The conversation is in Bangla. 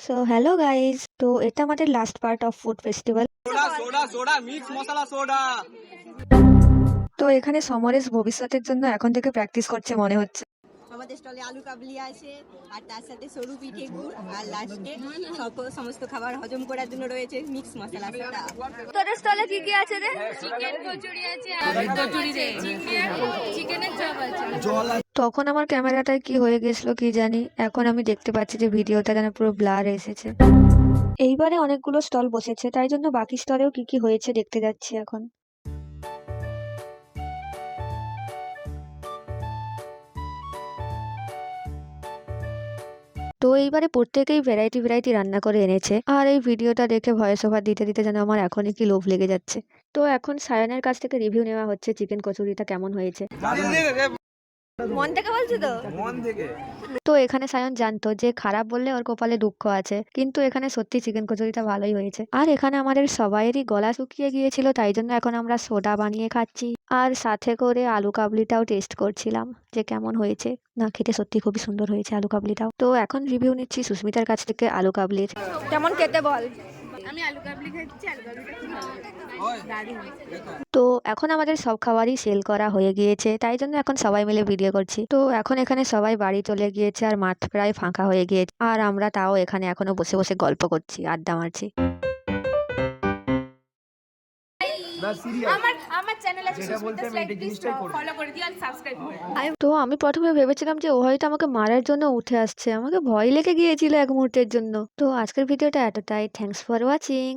সো হ্যালো গাইজ, তো এটা আমাদের last part of food festival. Soda soda soda mix masala soda. তো এখানে সমরেশ ভবিষ্যতের জন্য এখন থেকে প্র্যাকটিস করছে মনে হচ্ছে। আমাদের স্টলে আলু কাবলি আছে, আর তার সাথে সরু পিঠে গুড়, আর লাস্টে সমস্ত খাবার হজম করার জন্য রয়েছে মিক্স মশলা সোডা। তোর স্টলে কি কি আছে রে? চিকেন কচুরি আছে, আলু কচুরি রে, চিকেনের চপ আছে। তখন আমার ক্যামেরাটায় কি হয়ে গেছিল কি জানি, এখন আমি দেখতে পাচ্ছি যে ভিডিওটা যেন পুরো ব্লার এসেছে। এইবারে অনেকগুলো স্টল বসেছে, তাই জন্য বাকি স্টলেও কি কি হয়েছে দেখতে যাচ্ছি এখন। তো এইবারে প্রত্যেকেই ভ্যারাইটি ভ্যারাইটি রান্না করে এনেছে, আর এই ভিডিওটা দেখে ভয়েস ওভার দিতে দিতে যেন আমার এখনই কি লোভ লেগে যাচ্ছে। তো এখন সায়নের কাছ থেকে রিভিউ নেওয়া হচ্ছে চিকেন কচুরিটা কেমন হয়েছে। মন থেকে বলছো তো? মন থেকে। তো এখানে সায়ন জানতো যে খারাপ বললে ওর কপালে দুঃখ আছে, কিন্তু এখানে সত্যি চিকেন কচুরিটা ভালোই হয়েছে। আর এখানে আমাদের সবাইয়েরই গলা শুকিয়ে গিয়েছিল, তাই জন্য এখন আমরা সোডা বানিয়ে খাচ্ছি, আর সাথে করে আলু কাবলিটাও টেস্ট করছিলাম যে কেমন হয়েছে। না, খেতে সত্যি খুবই সুন্দর হয়েছে আলু কাবলিটাও। তো এখন রিভিউ নিচ্ছি সুস্মিতার কাছ থেকে আলু কাবলির। কেমন খেতে বল? আমি আলু কাবলি খাচ্ছি, আলু কাবলিটা খুব ভালো লাগে, দারুণ। তো এখন আমাদের সব খাবারই সেল করা হয়ে গিয়েছে, তাই জন্য এখন সবাই মিলে ভিডিও করছি। তো এখন এখানে সবাই বাড়ি চলে গিয়েছে, আর মাঠ প্রায় ফাঁকা হয়ে গিয়েছে, আর আমরা তাও এখানে এখনো বসে বসে গল্প করছি, আড্ডা মারছি। আমার চ্যানেল আছে সুস্মিতা স্লাইড, প্লিজ ফলো করে দিও আর সাবস্ক্রাইব করে দিও। তো আমি প্রথমে ভেবেছিলাম যে ও হয়তো আমাকে মারার জন্য উঠে আসছে, আমাকে ভয় লেগে গিয়েছিল এক মুহূর্তের জন্য। তো আজকের ভিডিওটা এতটাই। Thanks for watching.